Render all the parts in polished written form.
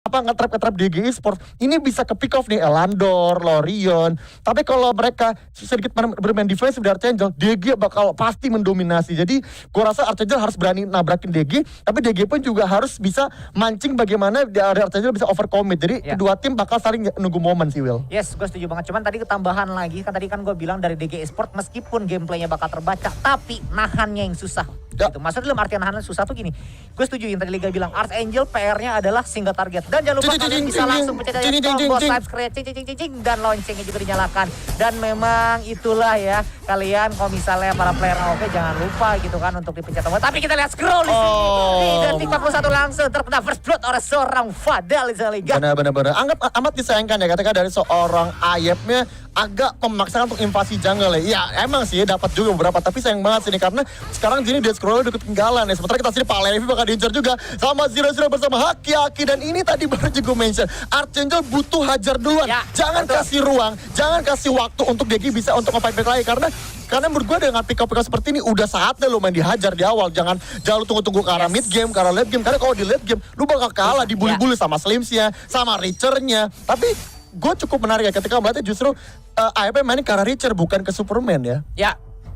nge-trap DG Esports ini bisa ke pick off nih Elandor, Lorion. Tapi kalau mereka sedikit bermain defensif dari Archangel, DG bakal pasti mendominasi. Jadi gua rasa Archangel harus berani nabrakin DG, tapi DG pun juga harus bisa mancing bagaimana dari Archangel bisa overcommit. Jadi kedua tim bakal saling nunggu momen sih, Will. Yes, gue setuju banget. Cuman tadi ketambahan lagi, kan tadi kan gue bilang dari DG Esports meskipun gameplaynya bakal terbaca, tapi nahannya yang susah. Gitu. Maksudnya dalam artian nahannya susah tuh gini. Gue setuju yang tadi Liga bilang, Archangel PR-nya adalah single target. Dan jangan lupa kalian bisa langsung pencet aja tombol subscribe, dan loncengnya juga dinyalakan. Dan memang itulah ya, kalian kalau misalnya para player AoV jangan lupa gitu kan untuk dipencet tombol. Tapi kita lihat scroll di sini. Di detik 41 langsung terkena first blood oleh seorang Fadel Zaliga. Benar. Anggap amat disayangkan ya ketika dari seorang Ayepnya agak memaksakan untuk invasi jungle ya. Ya emang sih dapat juga beberapa, tapi sayang banget sih ini karena sekarang Jini Death Scroll udah ketinggalan ya. Sementara kita sini Pak Levi bakal diincar juga sama Zero bersama Haki. Dan ini tadi baru juga mention Archangel butuh hajar duluan. Ya, jangan kasih ruang, jangan kasih waktu untuk Degi bisa untuk nge-fight back lagi karena menurut gue dengan pick up seperti ini udah saatnya lo main dihajar di awal. Jangan lu tunggu-tunggu ke arah mid game, ke arah late game. Karena kalau di late game lu bakal kalah dibully-bully sama Slimsnya, sama Richer-nya. Tapi gue cukup menarik ya ketika melihatnya justru AFP mainin ke arah Richer bukan ke Superman ya.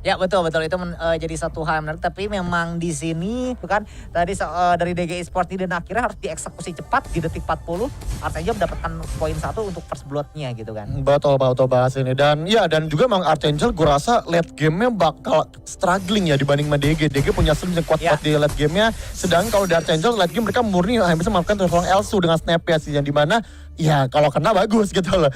Ya betul itu jadi satu hal yang menarik, tapi memang di sini bukan tadi dari DG Esports dan akhirnya harus dieksekusi cepat di detik 40. Archangel mendapatkan poin 1 untuk first blood-nya gitu kan. Betul bahas ini dan juga memang Archangel gue rasa late game-nya bakal struggling ya dibanding sama DG. DG punya slim yang kuat-kuat di late game-nya, sedangkan kalau di Archangel late game mereka murni hanya bisa melakukan terus Elsu dengan snap-nya sih, yang dimana ya kalau kena bagus gitu loh.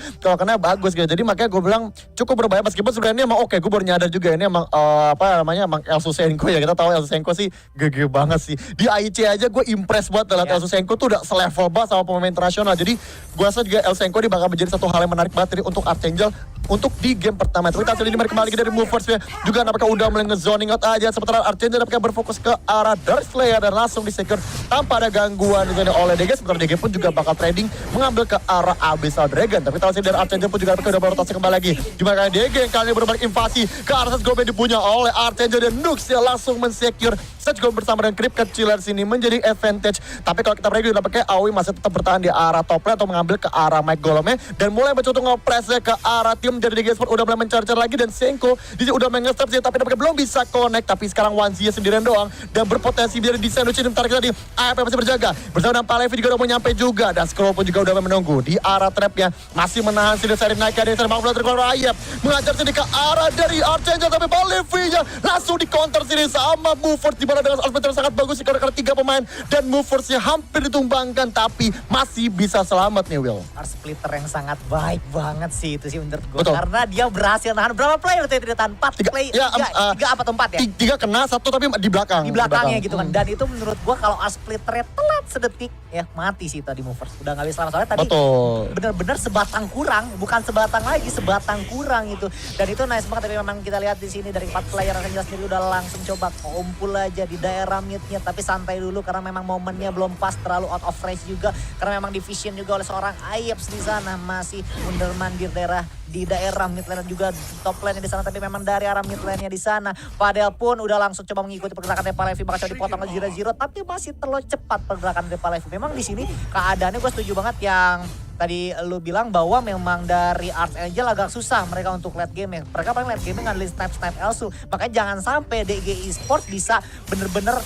Jadi makanya gue bilang cukup berbahaya meskipun sebenarnya emang oke, gue baru nyadar juga ini emang emang Elsu Senko ya. Kita tahu Elsu Senko sih gede banget sih. Di AIC aja gue impress banget lihat Elsu Senko tuh udah selevel banget sama pemain internasional. Jadi gue rasa juga Elsu Senko ini bakal menjadi satu hal yang menarik banget untuk Archangel untuk di game pertama. Tapi kita ini kembali lagi dari movers ya. Juga nampaknya udah mulai nge-zoning out aja. Sementara Archangel nampaknya berfokus ke arah Dark Slayer dan langsung di-secure tanpa ada gangguan oleh DG. Sementara DG pun juga bakal trading mengambil ke arah Abyssal Dragon. Tapi tahu sih dari Archangel pun juga udah berotasi kembali lagi. Gimana kali DG kali ini berbalik invasi ke arah Seth Goben dipunya oleh Archangel dan Nux ya langsung men-secure Seth Goben bersama dengan Creep kecilan sini menjadi advantage. Tapi kalau kita perhatikan nampaknya Aoi masih tetap bertahan di arah top lane atau mengambil ke arah Mike Golomnya dan mulai mencoba nge-press ke arah tim dari DG Esports udah mulai mencar-car lagi dan Senko di sini udah nge-step sih tapi nampaknya belum bisa connect. Tapi sekarang Wanzia sendirian doang dan berpotensi biar di sandwich ini bentar tadi AFP masih berjaga bersama dengan Palevi juga udah mau nyampe juga dan Scroll pun juga udah menunggu di arah trapnya masih menahan sini seri naik dari seri mampu terkeluar Ayep mengajar sini ke arah dari Archangel tapi Palevi-nya langsung di counter sini sama Movers di mana dengan aspek yang sangat bagus sih karena 3 pemain dan Movers-nya hampir ditumbangkan tapi masih bisa selamat nih Will. Splitter yang sangat baik banget sih itu sih menurut gue. Karena dia berhasil nahan berapa play waktu itu ditahan 4 play. Tiga apa atau 4 ya? 3 kena, 1 tapi di belakang. Di belakangnya gitu kan. Dan itu menurut gue kalau Splitternya telat sedetik ya mati sih tadi Movers. Udah gak bisa selamat soalnya tadi bener-bener sebatang kurang, bukan sebatang lagi, sebatang kurang itu. Dan itu nice banget tapi memang kita lihat di sini dari 4 player Archangel sendiri udah langsung coba kumpul aja di daerah midnya tapi santai dulu karena memang momennya belum pas, terlalu out of range juga karena memang division juga oleh seorang Ayeps di sana masih mundur-mandir di daerah mid lane juga top lane di sana tapi memang dari arah mid lane-nya di sana Fadel pun udah langsung coba mengikuti pergerakan dari Palevi bakal coba dipotong ke 0-0 tapi masih terlalu cepat pergerakan dari Palevi. Memang di sini keadaannya gue setuju banget yang tadi lu bilang bahwa memang dari Archangel agak susah mereka untuk late game ya. Mereka paling late game ngandelin snipe Elsu. Makanya jangan sampai DG Esports bisa bener-bener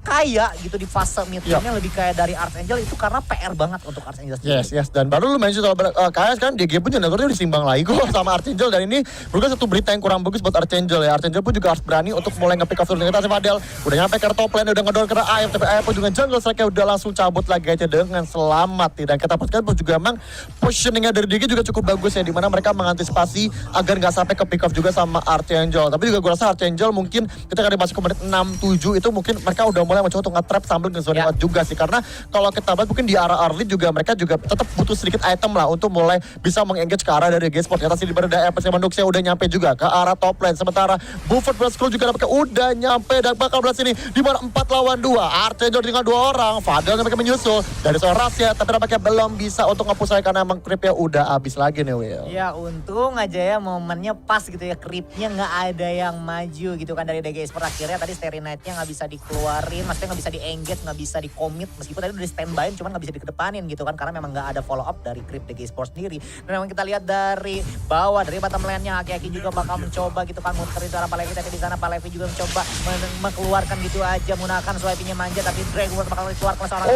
kaya gitu di fase mid game lebih kaya dari Archangel itu karena PR banget untuk Archangel sendiri. Yes. Dan baru lu mention soal kaya sekarang DG pun jendela disimbang lagi kok sama Archangel dan ini bukan satu berita yang kurang bagus buat Archangel ya. Archangel pun juga harus berani untuk mulai nge-pick off dengan kita si Fadel. Udah nyampe ke top lane, udah ngedor ke Ayep tapi Ayep pun juga jungle strike udah langsung cabut lagi aja dengan selamat nih. Dan kita pastikan pun juga emang positioningnya dari DG juga cukup bagus ya dimana mereka mengantisipasi agar nggak sampai ke pick off juga sama Archangel. Tapi juga gue rasa Archangel mungkin ketika dimasukin ke menit 6-7 itu mungkin mereka udah mulai mencoba untuk nge-trap sambil nge-zoning out juga sih. Karena kalau kita lihat mungkin di arah early juga mereka juga tetap butuh sedikit item lah untuk mulai bisa meng-engage ke arah dari DG Esports. Atas ini berada FS Manduksia udah nyampe juga ke arah top lane. Sementara Buford Scroll juga udah nyampe dan bakal belas ini di mana 4 lawan 2. Archangel dengan 2 orang. Fadel nampaknya menyusul dari seorang Rasya tapi nampaknya belum bisa untuk nge-push karena emang creepnya udah habis lagi nih Will. Ya untung aja ya momennya pas gitu ya, creepnya nggak ada yang maju gitu kan dari DG Esports. Akhirnya tadi Starry Night-nya nggak bisa dikeluarin difokusin, maksudnya nggak bisa di-engage, nggak bisa di-commit, meskipun tadi udah di-standby cuman nggak bisa dikedepanin gitu kan, karena memang nggak ada follow up dari Crypt DG Esports sendiri. Dan memang kita lihat dari bawah, dari bottom lane-nya Aki-Aki juga bakal mencoba gitu kan muterin suara Palevi, tapi di sana Palevi juga mencoba mengeluarkan gitu aja menggunakan swipingnya manja, tapi Dragon bakal dikeluarkan seorang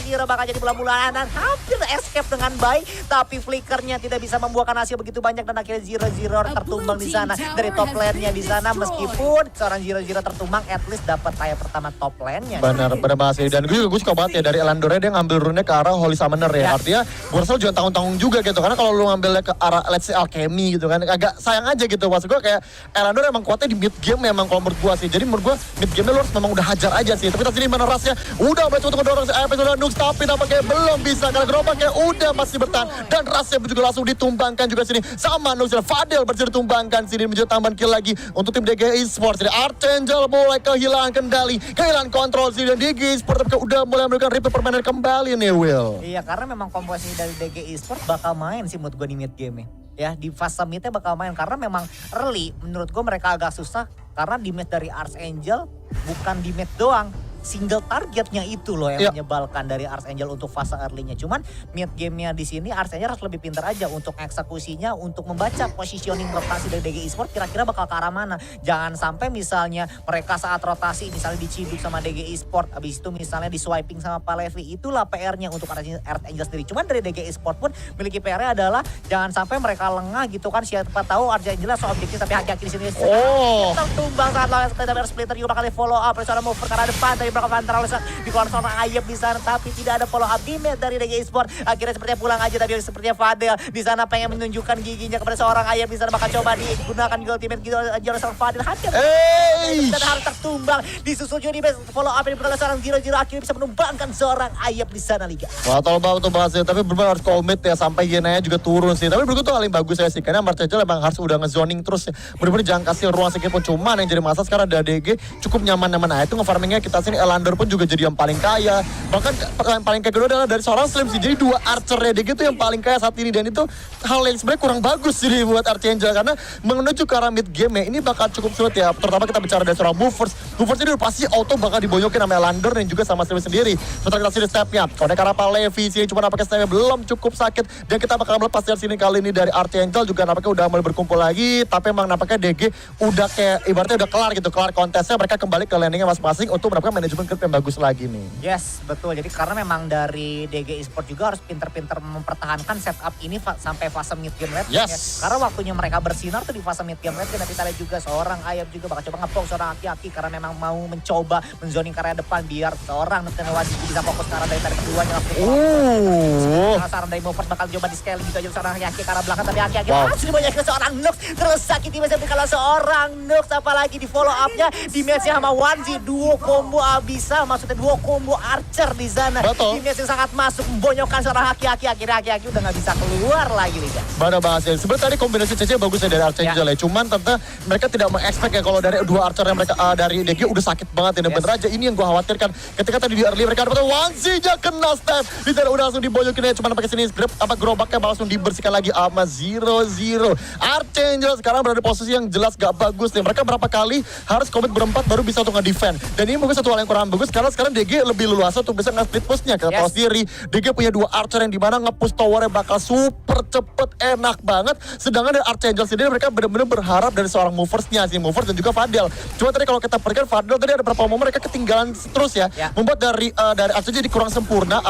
Zero bakal jadi bola-bolaan dan hampir escape dengan baik, tapi flickernya tidak bisa membuahkan hasil begitu banyak dan akhirnya Zero tertumbang di sana dari top lane-nya di sana. Meskipun seorang Zero tertumbang, at least dapat tayar pertama top lane-nya. Benar masih. Dan gue suka banget ya dari Elandornya, dia ngambil rune ke arah Holy Summoner ya. Artinya gue rasa jangan tanggung-tanggung juga gitu, karena kalau lu ngambilnya ke arah let's say Alchemy gitu kan, agak sayang aja gitu. Maksud gue kayak Elandor emang kuatnya di mid game memang kalau menurut gue sih. Jadi menurut gue mid game-nya lu harus memang udah hajar aja sih. Tapi sini mana rasnya udah mencoba untuk mendorong si AFS udah Nux, tapi nampaknya belum bisa karena gerobaknya udah masih bertahan. Dan rasnya juga langsung ditumbangkan juga sini sama Nux dan Fadel berhasil ditumbangkan sini menjadi tambahan kill lagi untuk tim DG Esports. Jadi Archangel mulai kehilangan kendali, kehilangan kontrol sini, dan DG Esports udah mulai memberikan replay permainan kembali nih Will. Iya, karena memang komposisi dari DG Esports bakal main sih menurut gue di mid game ya. Di fase midnya bakal main karena memang early menurut gue mereka agak susah karena damage dari Archangel bukan damage doang, single targetnya itu loh yang menyebalkan dari Archangel untuk fase early-nya. Cuman mid game-nya di sini Archangel harus lebih pintar aja untuk eksekusinya, untuk membaca positioning rotasi dari DG Esports kira-kira bakal ke arah mana. Jangan sampai misalnya mereka saat rotasi misalnya diciduk sama DG Esports, habis itu misalnya di swiping sama Palevi, itulah PR-nya untuk Archangel sendiri. Cuman dari DG Esports pun memiliki PR-nya adalah jangan sampai mereka lengah gitu kan, siapa tahu Archangel so objektif tapi haki-haki di sini. Tertumbang saat lawan Splitter juga bakal di follow up oleh seorang mover ke arah depan, tapi bakal pantralisasi dikeluarkan seorang Ayep di sana, tapi tidak ada follow up dimate dari DG Esports. Akhirnya sepertinya pulang aja, tapi sepertinya Fadel di sana pengen menunjukkan giginya kepada seorang Ayep di sana, bakal coba digunakan ultimate gitu aja oleh seorang Fadel. Dan harus tertumbang, disusul juga di follow up yang oleh seorang Zero akhirnya bisa menumbangkan seorang Ayep di sana Liga. Wah, tolong banget tuh bahasnya, tapi benar harus commit ya sampai Yenanya juga turun sih. Tapi menurut gue tuh hal yang bagus ya sih, karena Archangel emang harus udah ngezoning terus ya. Bener-bener jangan kasih ruang sedikit pun. Cuman yang jadi masalah sekarang ada DG cukup nyaman-nyaman aja. Itu ngefarmingnya kita sini Elandor pun juga jadi yang paling kaya. Bahkan yang paling kaya kedua adalah dari seorang Slim sih. Jadi dua archer DG itu yang paling kaya saat ini. Dan itu hal yang sebenarnya kurang bagus sih buat Archangel. Karena menuju ke arah mid game ya, ini bakal cukup sulit ya. Terutama kita bicara dari seorang Movers. Movers ini udah pasti auto bakal dibonyokin sama Elandor dan juga sama Slim sendiri. Setelah kita sini stepnya. Konek arah Palevi sini cuma nampaknya stepnya belum cukup sakit. Dan kita bakal melepas dari sini kali ini dari Archangel juga nampaknya udah mulai berkumpul lagi. Tapi emang nampaknya DG udah kayak ibaratnya udah kelar gitu. Kelar kontesnya, mereka kembali ke landingnya masing-masing untuk mendapatkan manajemen creep yang bagus lagi nih. Yes, betul. Jadi karena memang dari DG Esports juga harus pinter-pinter mempertahankan setup ini sampai fase mid game late. Yes. Ya. Karena waktunya mereka bersinar tuh di fase mid game late. Dan kita lihat juga seorang Ayap juga bakal coba ngepong seorang Aki-Aki karena memang mau mencoba menzoning ke area depan biar seorang Nuttenewadi bisa fokus ke arah dari tadi keduanya. Saran dari Movers bakal coba di scaling gitu aja seorang Aki-Aki ke arah belakang, tapi Aki-Aki langsung dibanyakin seorang Nux. Terus sakit masih kalau seorang Nux, apalagi di follow up-nya di match-nya sama Wanzi, duo combo Abisa, maksudnya duo combo Archer di sana. Di match yang sangat masuk membonyokkan seorang Aki-Aki, akhirnya Aki-Aki udah nggak bisa keluar lagi Liga. Mana bahasnya, sebenarnya tadi kombinasi CC bagus ya dari Archangel ya. Cuman ternyata mereka tidak mengexpect ya kalau dari dua Archer yang mereka dari DG udah sakit banget ya. Bener aja ini yang gue khawatirkan. Ketika tadi di early mereka dapat Wanzi-nya kena step, di sana udah langsung dibonyokin ya. Cuman pakai sini gerobaknya langsung dibersihkan lagi sama Zero. Archangel sekarang berada di posisi yang jelas gak bagus nih. Mereka berapa kali harus komit berempat baru bisa untuk nge-defend. Dan ini mungkin satu hal yang kurang bagus karena sekarang DG lebih leluasa untuk bisa nge-split push-nya. Kita tahu sendiri DG punya dua Archer yang dimana nge-push towernya bakal super cepet, enak banget. Sedangkan dari Archangel sendiri mereka benar-benar berharap dari seorang Movers-nya sih, Movers dan juga Fadel. Cuma tadi kalau kita perhatikan Fadel tadi ada beberapa momen mereka ketinggalan terus ya. Membuat dari Archer jadi kurang sempurna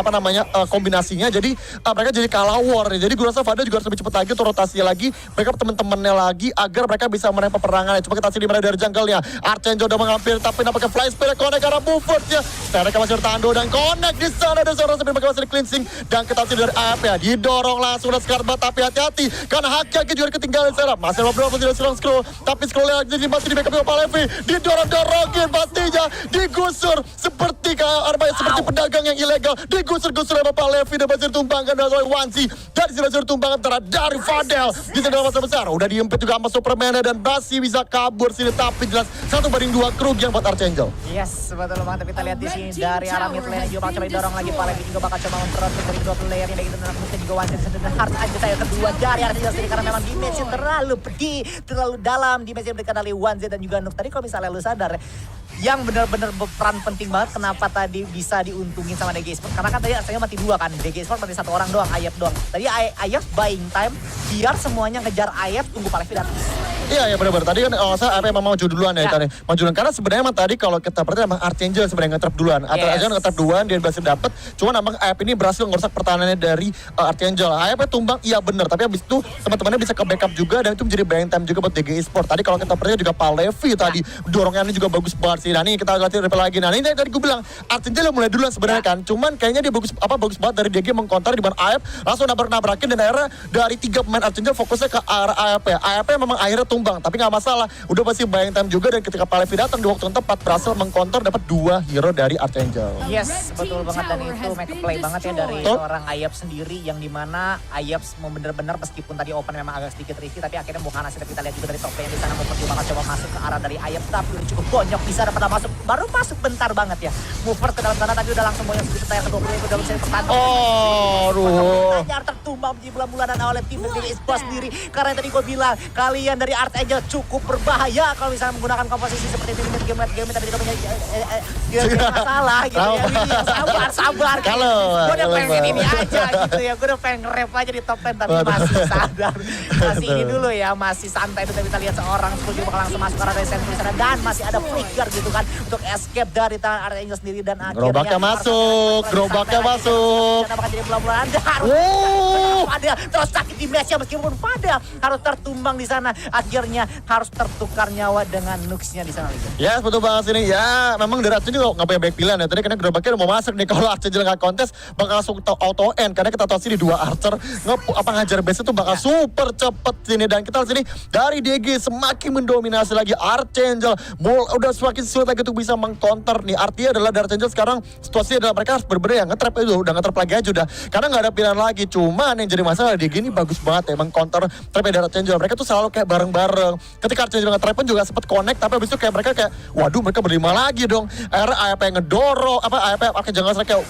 kombinasinya. Jadi mereka jadi kalah war. Jadi gue rasa Fadel juga harus lebih cepat lagi untuk rotasi lagi. Mereka teman-temannya lagi agar mereka bisa menang peperangan. Coba kita sini dari jungle-nya. Archangel udah mengampir tapi nampaknya fly speed connect arah Movers ya. Mereka masih bertando dan connect di sana ada seorang sambil masih cleansing dan kita sini dari AP ya. Didorong langsung dari Skarbat tapi hati-hati karena Haki juga ketinggalan di sana. Masih beberapa tidak serang scroll tapi scrollnya jadi masih di backup oleh Palevi. Didorong-dorongin pastinya digusur seperti seperti pedagang yang ilegal. Digusur-gusur oleh Palevi dan masih ditumbangkan oleh Wanzi. Dan di sini masih ditumbangkan dari Fadel. Di sini dalam masa besar udah diempit juga sama Superman dan masih bisa kabur sini tapi jelas 1-2 krug yang buat Archangel. Yes, betul. betul banget. Tapi kita lihat di sini dari arah mid lane juga bakal coba didorong lagi. Palevi juga bakal coba memperoleh dari dua player yang gitu. Dan mungkin juga Wanted dan Hard aja saya kedua dari arah sendiri karena memang damage terlalu pedih, terlalu dalam damage yang diberikan oleh Wanted dan juga Nuk. Tadi kalau misalnya lu sadar yang benar-benar berperan penting banget kenapa tadi bisa diuntungin sama DG Sport karena kan tadi artinya mati dua kan, DG Sport mati satu orang doang, Ayep doang. Tadi Ayep buying time biar semuanya ngejar Ayep, tunggu Palevi datang. Iya benar-benar. Tadi kan saya apa memang maju duluan ya tadi. Maju duluan karena sebenarnya emang tadi kalau kita perhatikan emang Archangel sebenarnya nge-trap duluan. Archangel nge-trap duluan dia berhasil dapat. Cuman emang AF ini berhasil ngerusak pertahanannya dari Archangel. AF tumbang iya benar, tapi habis itu teman-temannya bisa ke backup juga dan itu menjadi buying time juga buat DG Esport. Tadi kalau kita perhatikan juga Palevi tadi dorongannya juga bagus banget sih. Nah ini kita lihat replay lagi. Nah ini tadi gue bilang Archangel mulai duluan sebenarnya kan. Cuman kayaknya dia bagus banget dari DG mengkonter di ban AF langsung nabrakin dan akhirnya dari 3 pemain Archangel fokusnya ke arah AF. AF memang akhirnya tumbang tapi nggak masalah. Udah pasti buying time juga dan ketika Palevi datang di waktu yang tepat berhasil mengkonter dapat 2 hero dari Archangel. Yes, betul banget dan itu make play banget ya dari seorang Ayep sendiri yang dimana Ayep bener-bener meskipun tadi open memang agak sedikit risky tapi akhirnya bukan hasil. Kita lihat juga dari top lane di sana Mover juga bakal coba masuk ke arah dari Ayep tapi udah cukup banyak bisa dapat masuk, baru masuk bentar banget ya. Mover ke dalam sana tapi udah langsung banyak sedikit tayar ke-20 udah bisa pertahanan. Hanya tertumbang di bulan-bulanan oleh tim dari Esport sendiri karena tadi gue bilang kalian dari Archangel cukup berbahaya kalau misalnya menggunakan komposisi seperti ini game tapi tidak punya masalah gitu ya. Sabar kalau gue udah pengen ini aja gitu ya, gue udah pengen nge-rap aja di top 10 tapi masih sadar masih ini dulu ya, masih santai itu. Kita lihat seorang Skull juga bakal langsung masuk ke arah dari sentri sana dan masih ada flicker gitu kan untuk escape dari tangan Archangel sendiri dan akhirnya gerobaknya masuk dan bakal jadi bulan-bulanan Fadel terus sakit di match meskipun Fadel harus tertumbang di sana, akhirnya harus tertukar nyawa dengan Nuxnya di sana lagi. Ya betul banget sini ya, memang dari Archangel juga nggak punya back pilihan ya tadi karena gerobaknya udah mau masuk nih. Kalau Archangel nggak kontes bakal langsung auto end karena kita tahu sini 2 archer ngajar base itu bakal super cepet sini dan kita lihat sini dari DG semakin mendominasi lagi Archangel udah semakin sulit lagi untuk bisa mengcounter nih. Artinya adalah dari Archangel sekarang situasinya adalah mereka harus berbeda ya nge-trap itu udah nge-trap lagi aja udah karena nggak ada pilihan lagi. Cuman yang jadi masalah DG ini bagus banget ya mengcounter trap dari Archangel. Mereka tuh selalu kayak bareng-bareng. Ketika Archangel nge-trap pun juga sempat connect tapi habis itu kayak mereka kayak waduh mereka berlima lagi dong. Akhirnya AFP yang ngedorong Archangel kayak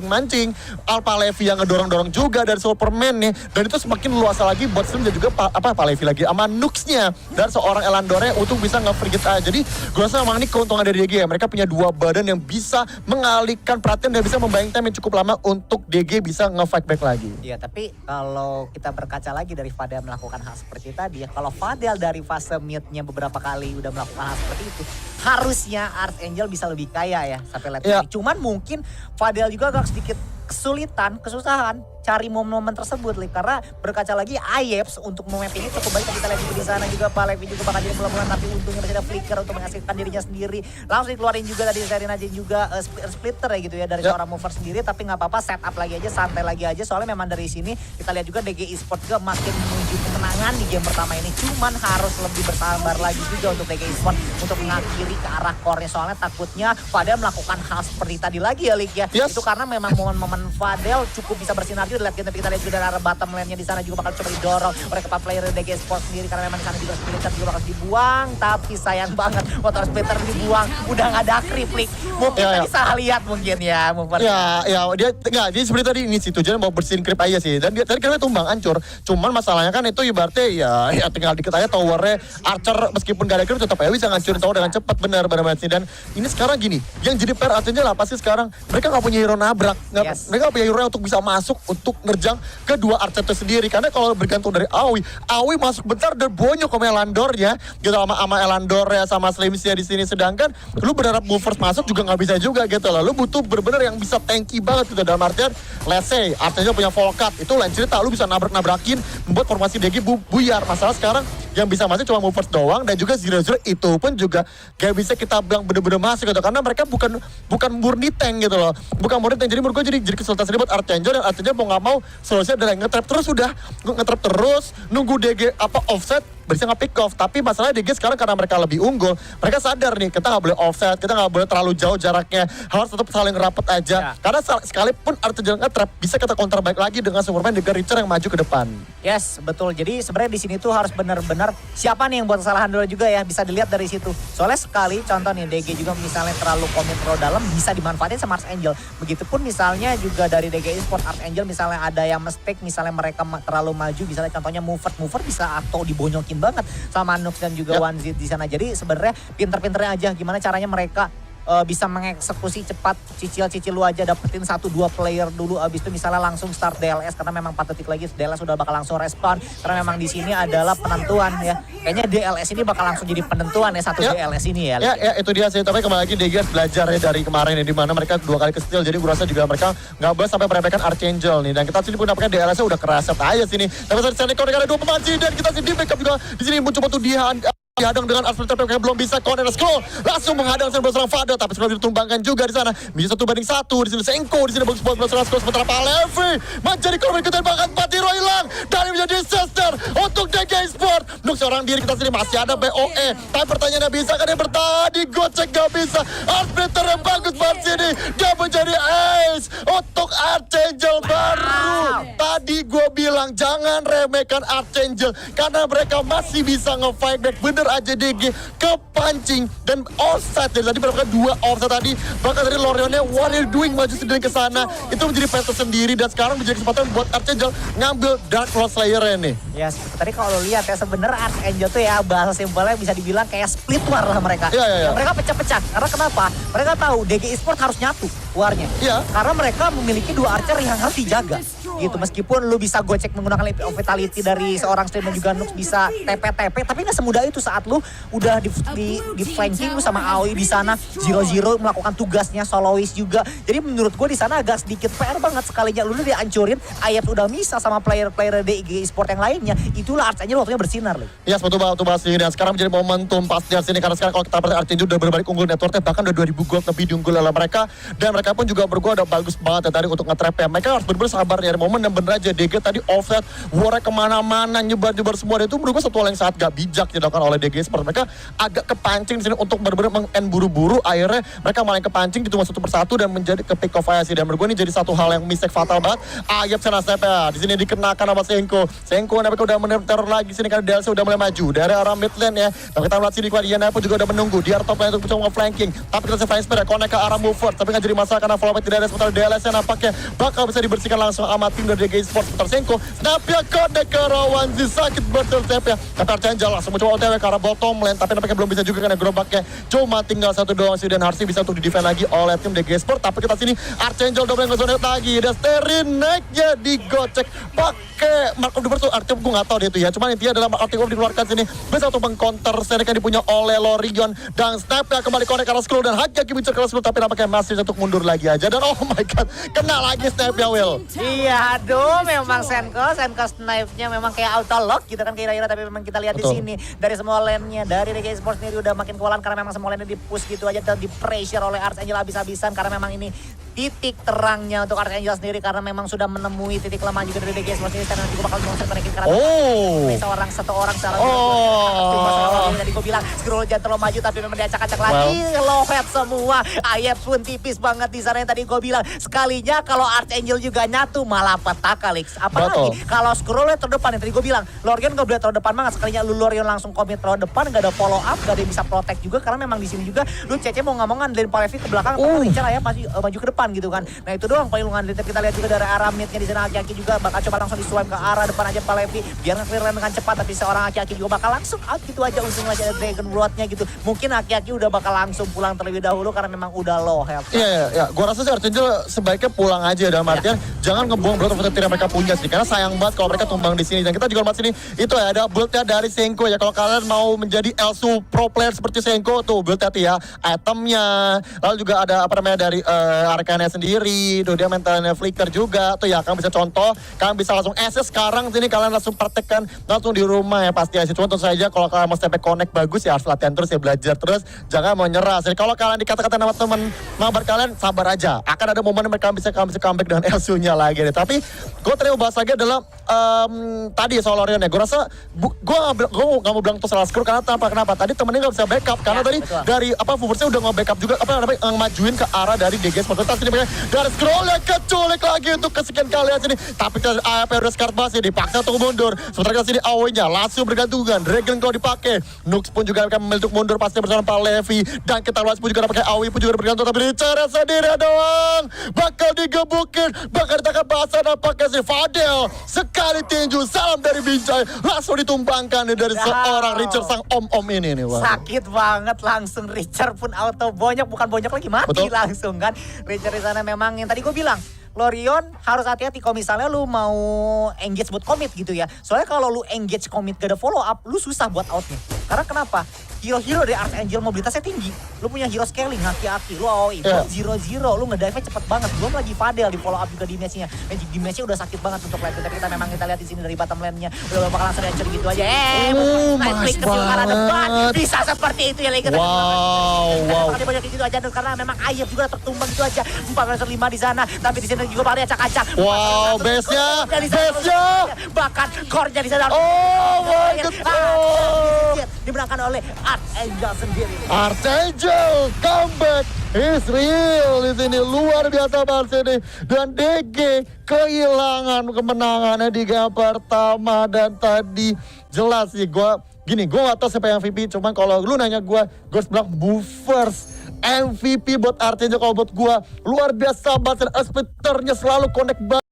mancing Palevi yang ngedorong juga dari Superman nih dan itu semakin luas lagi buat Slim dan juga Palevi lagi sama Nuxnya dan seorang Elandornya untuk bisa nge-frigate aja. Jadi gue rasa memang ini keuntungan dari DG ya, mereka punya 2 badan yang bisa mengalihkan perhatian dan bisa membayang time yang cukup lama untuk DG bisa nge-fight back lagi. Iya tapi kalau kita berkaca lagi dari Fadel melakukan hal seperti tadi ya, kalau Fadel dari fase mid-nya beberapa kali udah melakukan hal seperti itu harusnya Archangel bisa lebih kaya ya sampai late ini. Cuman mungkin Fadel juga agak sedikit kesusahan cari momen-momen tersebut karena berkaca lagi Ayeps untuk momen ini cukup baik. Kita lihat juga di sana juga Palevi juga bakal jadi bulan-bulan tapi untungnya masih ada flicker untuk menghasilkan dirinya sendiri. Langsung dikeluarin juga dari Serin aja juga splitter ya gitu ya dari seorang mover sendiri tapi nggak apa-apa setup lagi aja santai lagi aja soalnya memang dari sini kita lihat juga DG Esport juga makin menuju kemenangan di game pertama ini. Cuman harus lebih bersabar lagi juga untuk DG Esport untuk mengakhiri ke arah core-nya soalnya takutnya Fadel melakukan hal seperti tadi lagi ya Lik ya. Itu karena memang momen-momen Fadel cukup bisa bersinergi. Lihat kita lihat juga dari arah bottom lane-nya di sana juga bakal coba didorong oleh kepala player DG Sport sendiri karena memang di sana juga splitter juga bakal dibuang tapi sayang banget motor splitter dibuang udah nggak ada kriplik mungkin tadi salah lihat mungkin ya Mover. Dia seperti tadi ini sih tujuannya mau bersihin krip aja sih dan dia tadi karena tumbang hancur. Cuman masalahnya kan itu ibaratnya ya tinggal dikit aja towernya Archer meskipun gak ada krip tetap aja bisa ngancurin tower dengan cepat benar sih. Dan ini sekarang gini yang jadi PR Archangel apa sih sekarang mereka nggak punya hero nabrak mereka nggak punya hero untuk bisa masuk untuk nerjang kedua Archer itu sendiri karena kalau bergantung dari Awi masuk bentar dan bonyok sama Elandornya gitu sama Elandor ya sama Slimsnya di sini sedangkan lu berharap movers masuk juga nggak bisa juga gitu loh. Lu butuh bener-bener yang bisa tanky banget gitu dalam artian let's say Archangel punya Volcat itu lain cerita lu bisa nabrakin membuat formasi DG buyar. Masalah sekarang yang bisa masuk cuma movers doang dan juga Zero itu pun juga gak bisa kita bilang bener-bener masuk gitu karena mereka bukan murni tank gitu loh, bukan murni tank. Jadi menurut gue jadi kesulitan sendiri buat Archangel dan Archangel mau nggak mau solusinya adalah nge-trap terus nunggu DG offset bisa nge-pick off. Tapi masalahnya DG sekarang karena mereka lebih unggul, mereka sadar nih, kita nggak boleh offset, kita nggak boleh terlalu jauh jaraknya, harus tetap saling rapet aja. Karena sekalipun Arcangel nge-trap, bisa kita counter back lagi dengan Superman dengan Richard yang maju ke depan. Yes, betul. Jadi sebenarnya di sini tuh harus benar-benar siapa nih yang buat kesalahan dulu juga ya, bisa dilihat dari situ. Soalnya sekali contoh nih DG juga misalnya terlalu komit terlalu dalam bisa dimanfaatin sama Arcangel. Begitupun misalnya juga dari DG Esports Arcangel misalnya ada yang mistake, misalnya mereka terlalu maju, misalnya contohnya mover bisa atau dibonyokin banget sama Nux dan juga OneZ di sana. Jadi sebenarnya pinter-pinternya aja gimana caranya mereka bisa mengeksekusi cepat, cicil lu aja dapetin 1-2 player dulu, abis itu misalnya langsung start DLS karena memang 4 detik lagi DLS udah bakal langsung respon karena memang di sini adalah penentuan ya. Kayaknya DLS ini bakal langsung jadi penentuan ya DLS ini ya. Ya itu dia sih, tapi kembali lagi DG belajar ya dari kemarin ya, di mana mereka 2 kali ke steal, jadi gue rasa juga mereka nggak boleh sampai meremehkan Arcangel nih, dan kita sini pun dapatkan DLS-nya udah kereset aja sini. Tapi saat ini kalau ada 2 pemain sini dan kita sini di backup juga di sini mencoba tuh dihadang dengan Arsenal tapi belum bisa. Corner Scroll langsung menghadang serang Fada, tapi sebelum ditumbangkan juga di sana. Bisa 1-1 di sini Senko, di sini bagus buat Scroll, sementara Palevi menjadi korban ketembakan Patiro hilang dari menjadi disaster untuk DG Esports. Nuk seorang diri kita sini masih ada BOE, tapi pertanyaannya bisa kan dia bertahan, digocek gak bisa. Arbiter yang bagus banget sini, dia menjadi ace untuk Arcangel baru. Tadi gue bilang jangan remehkan Arcangel karena mereka masih bisa nge-fight back. Bener aja DG kepancing dan offside dari tadi berapa 2 offside tadi, bahkan dari Lorionnya what are you doing maju sendiri ke sana, itu menjadi peta sendiri dan sekarang menjadi kesempatan buat Arcangel ngambil Dark Lord Slayer-nya nih. Ya tadi kalau lo lihat ya sebenarnya Arcangel tuh ya bahasa simpelnya bisa dibilang kayak split war lah mereka. Ya, mereka pecah-pecah karena kenapa? Mereka tahu DG Esports harus nyatu warnya. Karena mereka memiliki 2 archer yang harus dijaga. Gitu, meskipun lu bisa gocek menggunakan vitality dari seorang stream dan juga Nux bisa TP-TP, tapi nggak semudah itu saat lu udah di flanking lu sama Aoi di sana, 0-0 melakukan tugasnya, soloist juga. Jadi menurut gue di sana agak sedikit PR banget sekalinya lu udah dihancurin, Ayat udah bisa sama player-player DG Esports yang lainnya, itulah Arcangel waktunya bersinar loh. Ya, betul banget sih, dan sekarang menjadi momentum pas di sini karena sekarang kalau kita perhatikan Arcangel udah berbalik unggul networknya, bahkan udah 2000 gold lebih diunggul oleh mereka, dan mereka pun juga bergua udah bagus banget ya tadi untuk nge-trap ya. Mereka harus bener-bener sabar ya, momen dan bener aja DG tadi offset, warnya kemana-mana, nyebar-nyebar semua, itu menurut gue satu hal yang sangat gak bijak dilakukan oleh DG Esports. Mereka agak kepancing di sini untuk bener-bener meng-end buru-buru, akhirnya mereka malah kepancing gitu satu persatu dan menjadi ke pick off aja sih. Dan menurut gue ini jadi satu hal yang mistake fatal banget. Ayap sana snap ya, di sini dikenakan sama Senko mereka udah meneror lagi sini karena DLC udah mulai maju dari arah mid lane ya. Tapi kita melihat sini Diana pun juga udah menunggu di arah top lane untuk mencoba flanking, tapi kita flank speed connect ke arah move forward, tapi nggak jadi masalah karena follow back tidak ada, sementara DLS-nya nampaknya bakal bisa dibersihkan langsung sama tim dari DG Esports. Sebentar Senko, snapnya kode ke Rawanzi, sakit betul snapnya. Tapi Arcangel langsung mencoba OTW ke arah bottom lane, tapi nampaknya belum bisa juga karena gerobaknya cuma tinggal 1 doang sih, dan Harsi bisa untuk di-defend lagi oleh tim DG Esports. Tapi kita sini Arcangel double nge-zone lagi, dan Sterin naiknya digocek pakai Mark of the Burst. Artinya gue gak tau dia itu ya, cuman intinya adalah Mark of the Burst dikeluarkan sini bisa untuk meng-counter Sterin yang dipunya oleh Lorion, dan snapnya kembali connect ke arah Skrull, dan Haki bicara ke arah Skrull, tapi nampaknya masih untuk mundur lagi aja, dan oh my god, kena lagi snapnya Will. Iya, aduh, memang Senko snipe-nya memang kayak auto lock gitu kan kira-kira, tapi memang kita lihat di sini dari semua lane-nya dari DG Esports sendiri udah makin kewalahan karena memang semua lane-nya di-push gitu aja dan di-pressure oleh Arcangel habis-habisan karena memang ini titik terangnya untuk Arcangel sendiri karena memang sudah menemui titik lemah juga dari DG Esports sendiri, dan nanti gue bakal ngomongin karena satu orang secara tadi gue bilang Skrull jangan terlalu maju tapi memang diacak-acak lagi, low head semua. Ayep pun tipis banget di sana yang tadi gue bilang, sekalinya kalau Arcangel juga nyatu malah petaka Lix. Apalagi kalau Skrullnya terdepan yang tadi gue bilang, Lorion gak boleh terdepan banget, sekalinya lu Lorion langsung komit terdepan, gak ada follow up, gak ada yang bisa protect juga karena memang di sini juga lu Cece mau ngomong ngandelin Palevi ke belakang atau Richard Ayep masih maju ke depan gitu kan. Nah itu doang paling lu ngandelin. Kita lihat juga dari arah midnya di sana Aki-Aki juga bakal coba langsung di-swipe ke arah depan aja Palevi biar nge-clear dengan cepat, tapi seorang Aki-Aki juga bakal langsung out gitu aja untung aja ada Dragon Blood-nya gitu. Mungkin Aki-Aki udah bakal langsung pulang terlebih dahulu karena memang udah low health. Iya, gua rasa sih Arcangel sebaiknya pulang aja dalam artian jangan ngebuang Blood of Eternity yang mereka punya sih, karena sayang banget kalau mereka tumbang di sini. Dan kita juga lihat sini itu ya ada build-nya dari Senko ya, kalau kalian mau menjadi Elsu pro player seperti Senko tuh build-nya ya, itemnya, lalu juga ada apa namanya dari Arcane mentalnya sendiri, tuh dia mentalnya flicker juga, tuh ya kalian bisa contoh, kalian bisa langsung SS sekarang sini, kalian langsung praktekkan langsung di rumah ya pasti aja. Cuma tentu saja kalau kalian mau step connect bagus ya harus latihan terus ya, belajar terus, jangan mau nyerah. Jadi kalau kalian dikata-kata sama teman mabar kalian, sabar aja, akan ada momen mereka bisa comeback dengan LSU-nya lagi deh. Tapi gue tadi mau bahas lagi adalah tadi soal Orion ya, gue rasa gue gak mau bilang itu salah skor karena kenapa? Tadi temennya gak bisa backup karena tadi betul. dari Fubursnya udah nge-backup juga majuin ke arah dari DG Sports. Sini dari scroll yang keculik lagi untuk kesekian kali sini. Tapi AFP udah scar masih dipaksa untuk mundur. Sementara sini AOE-nya langsung bergantungan. Dragon kalau dipakai, Nux pun juga akan memilih untuk mundur pasti bersama Pak Levi, dan kita luas pun juga pakai AOE pun juga bergantung, tapi bicara sendiri doang. Bakal digebukin, bakal ditangkap bahasa dan pakai si Fadel. Sekali tinju, salam dari Binjai, langsung ditumbangkan nih dari seorang Richard sang om-om ini nih. Wow. Sakit banget langsung Richard pun auto bonyok, bukan bonyok lagi, mati. Betul. Langsung kan. Richard di sana memang yang tadi gue bilang, Lorion harus hati-hati kalau misalnya lu mau engage buat commit gitu ya. Soalnya kalau lu engage commit gak ada follow up, lu susah buat outnya. Karena kenapa? Hero-hero dari Archangel mobilitasnya tinggi. Lu punya hero scaling, hati-hati. Lu AOE, zero-zero, lu ngedive cepet banget. Belum lagi Fadel di follow up juga damage-nya. Magic damage-nya udah sakit banget untuk lane. Tapi kita lihat di sini dari bottom lane-nya. Udah bakal langsung hancur gitu aja. Night kecil ke arah depan. Bisa seperti itu ya lagi. Wow. Dia banyak gitu aja karena memang Ayep juga tertumbang gitu aja. 4 versus 5 di sana. Tapi di sini juga bakal acak-acak. Wow, base-nya. Bahkan core-nya di sana. Oh my god. Dimenangkan oleh Archangel sendiri. Archangel comeback is real di sini, luar biasa banget ini. Dan DG kehilangan kemenangannya di game pertama, dan tadi jelas sih gue gak tau siapa yang MVP, cuman kalau lu nanya gue harus bilang Buffers MVP buat Archangel. Kalau buat gue luar biasa banget, Spectre-nya selalu connect banget.